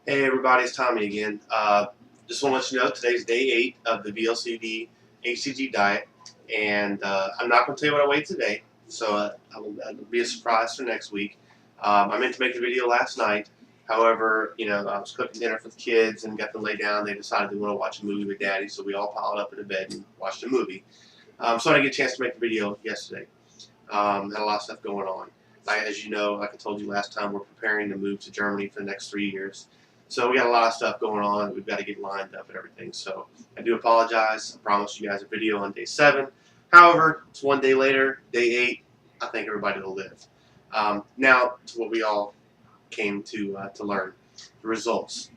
Hey everybody, it's Tommy again. Just want to let you know today's day 8 of the VLCD HCG diet, and I'm not going to tell you what I weighed today, so it'll be a surprise for next week. I meant to make the video last night, however, I was cooking dinner for the kids and got them laid down. They decided they want to watch a movie with Daddy, so we all piled up in the bed and watched a movie. So I didn't get a chance to make the video yesterday. Had a lot of stuff going on. As you know, like I told you last time, we're preparing to move to Germany for the next 3 years. So we got a lot of stuff going on. We've got to get lined up and everything. So I do apologize. I promised you guys a video on day 7. However, it's one day later, day 8. I think everybody will live. Now to what we all came to learn, the results.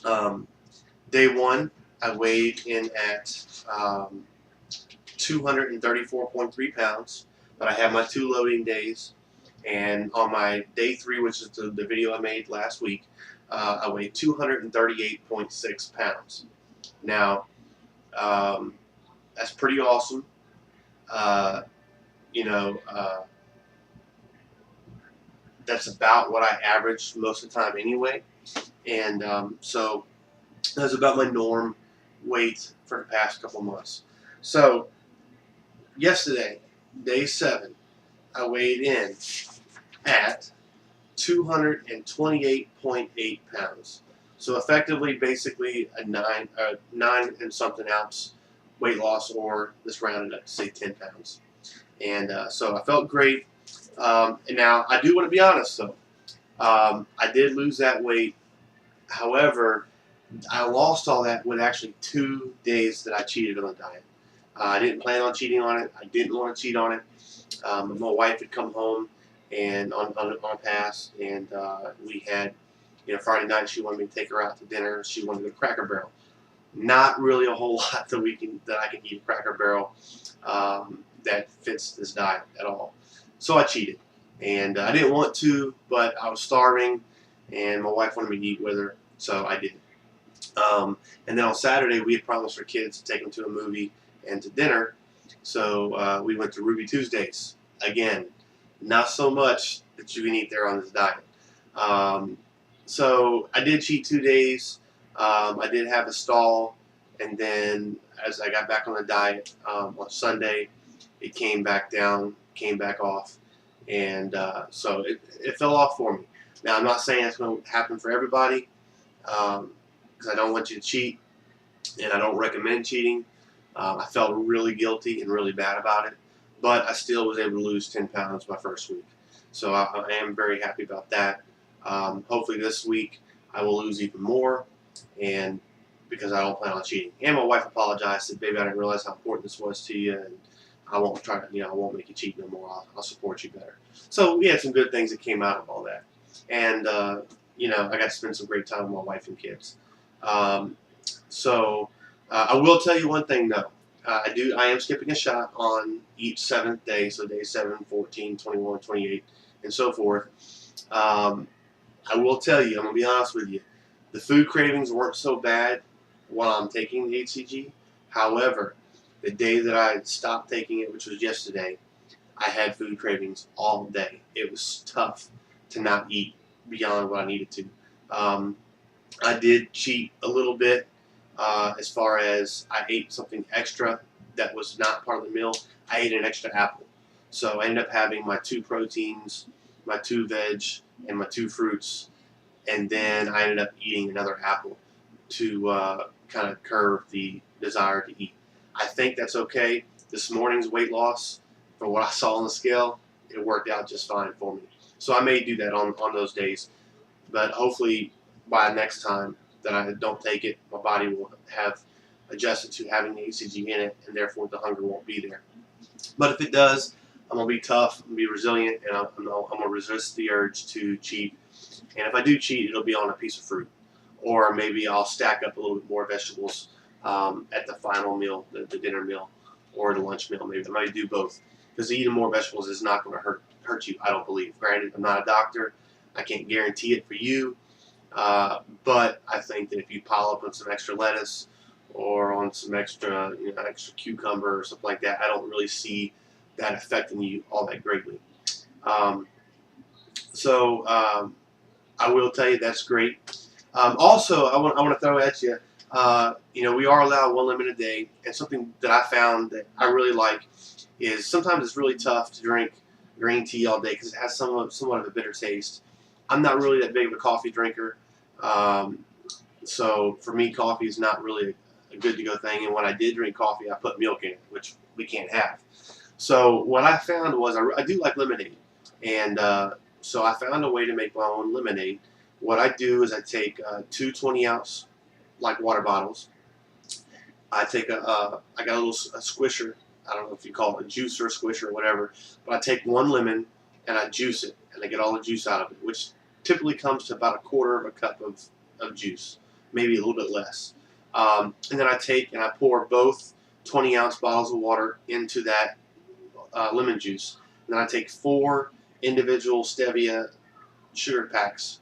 Day 1, I weighed in at 234.3 pounds, but I had my 2 loading days. And on my day 3, which is the video I made last week, I weighed 238.6 pounds. Now, that's pretty awesome. Uh, you know, uh, that's about what I average most of the time anyway. And so that's about my norm weight for the past couple months. So yesterday, day 7, I weighed in at 228.8 pounds. So effectively, basically a 9 and something ounce weight loss, or let's round it up to say 10 pounds. And so I felt great. And now I do want to be honest though. I did lose that weight. However, I lost all that with actually 2 days that I cheated on the diet. I didn't plan on cheating on it. I didn't want to cheat on it. My wife had come home and on a pass, and we had, Friday night she wanted me to take her out to dinner. She wanted a Cracker Barrel. Not really a whole lot that I can eat a Cracker Barrel that fits this diet at all. So I cheated, and I didn't want to, but I was starving, and my wife wanted me to eat with her, so I did. And then on Saturday we had promised our kids to take them to a movie and to dinner, so we went to Ruby Tuesdays again. Not so much that you can eat there on this diet. So I did cheat 2 days. I did have a stall, and then as I got back on the diet on Sunday, it came back down, came back off, and so it fell off for me. Now I'm not saying it's going to happen for everybody, because I don't want you to cheat, and I don't recommend cheating. I felt really guilty and really bad about it, but I still was able to lose 10 pounds my first week. So I am very happy about that. Hopefully this week I will lose even more, and because I don't plan on cheating. And my wife apologized, said, "Baby, I didn't realize how important this was to you, and I won't try to, I won't make you cheat no more. I'll support you better." So we had some good things that came out of all that, and I got to spend some great time with my wife and kids. So I will tell you one thing though. I am skipping a shot on each 7th day, so day 7, 14, 21, 28, and so forth. I will tell you, I'm going to be honest with you, the food cravings weren't so bad while I'm taking the HCG. However, the day that I stopped taking it, which was yesterday, I had food cravings all day. It was tough to not eat beyond what I needed to. I did cheat a little bit. As far as I ate something extra that was not part of the meal, I ate an extra apple. So I ended up having my 2 proteins, my 2 veg, and my 2 fruits, and then I ended up eating another apple to kind of curb the desire to eat. I think that's okay. This morning's weight loss, from what I saw on the scale, it worked out just fine for me. So I may do that on those days, but hopefully by next time that I don't take it, my body will have adjusted to having the HCG in it, and therefore the hunger won't be there. But if it does, I'm going to be tough, I'm going to be resilient, and I'm going to resist the urge to cheat. And if I do cheat, it'll be on a piece of fruit. Or maybe I'll stack up a little bit more vegetables at the final meal, the dinner meal, or the lunch meal. Maybe I might do both. Because eating more vegetables is not going to hurt you, I don't believe. Granted, I'm not a doctor. I can't guarantee it for you. But I think that if you pile up on some extra lettuce or on some extra, extra cucumber or something like that, I don't really see that affecting you all that greatly. So I will tell you that's great. Also, I want to throw at you. We are allowed one lemon a day, and something that I found that I really like is sometimes it's really tough to drink green tea all day because it has somewhat of a bitter taste. I'm not really that big of a coffee drinker, um, so for me, coffee is not really a good to go thing. And when I did drink coffee, I put milk in it, which we can't have. So what I found was I do like lemonade, and so I found a way to make my own lemonade. What I do is I take two 20-ounce like water bottles. I take I got a squisher. I don't know if you call it a juicer, squisher, or whatever. But I take one lemon and I juice it, and I get all the juice out of it, which typically comes to about a quarter of a cup of juice, maybe a little bit less. And then I take and I pour both 20-ounce bottles of water into that lemon juice. And then I take 4 individual stevia sugar packs.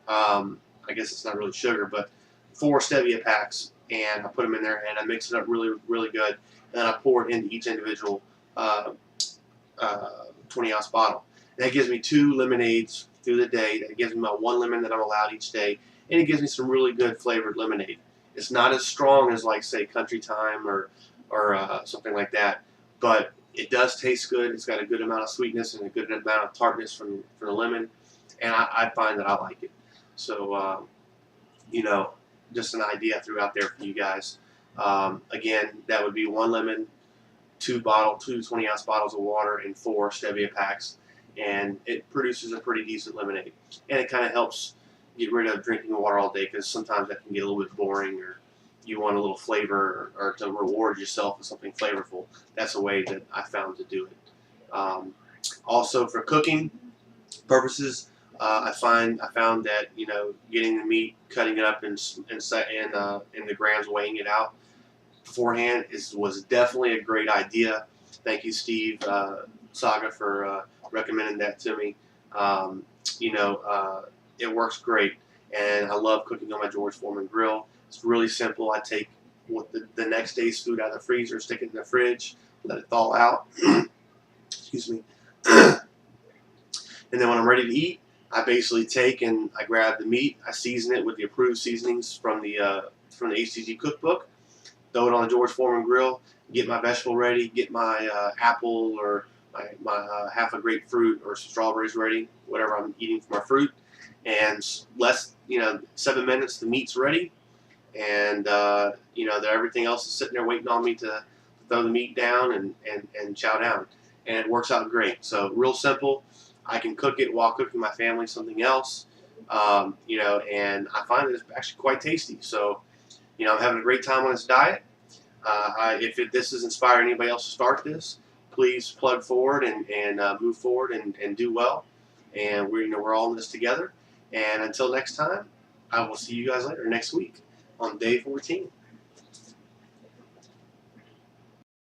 I guess it's not really sugar, but 4 stevia packs, and I put them in there and I mix it up really, really good. And then I pour it into each individual 20-ounce bottle. And that gives me 2 lemonades through the day. That gives me my 1 lemon that I'm allowed each day, and it gives me some really good flavored lemonade. It's not as strong as, like, say, Country Time or something like that, but it does taste good. It's got a good amount of sweetness and a good amount of tartness from the lemon, and I find that I like it. So, just an idea I threw out there for you guys. Again, that would be 1 lemon, 2 20-ounce bottles of water, and 4 stevia packs, and it produces a pretty decent lemonade. And it kind of helps get rid of drinking water all day, because sometimes that can get a little bit boring, or you want a little flavor, or to reward yourself with something flavorful. That's a way that I found to do it. Also, for cooking purposes, I found that getting the meat, cutting it up in the grams, weighing it out beforehand was definitely a great idea. Thank you, Steve Saga, for recommending that to me. It works great, and I love cooking on my George Foreman grill. It's really simple. I take the next day's food out of the freezer, stick it in the fridge, let it thaw out. Excuse me. And then when I'm ready to eat, I basically take and I grab the meat, I season it with the approved seasonings from the HCG cookbook, throw it on the George Foreman grill, get my vegetable ready, get my apple or my half a grapefruit or some strawberries ready, whatever I'm eating for my fruit, and 7 minutes, the meat's ready, and everything else is sitting there waiting on me to throw the meat down and chow down, and it works out great. So real simple. I can cook it while cooking my family something else, and I find that it's actually quite tasty. So, I'm having a great time on this diet. If this has inspired anybody else to start this, please plug forward and move forward and do well. And we're all in this together. And until next time, I will see you guys later next week on day 14.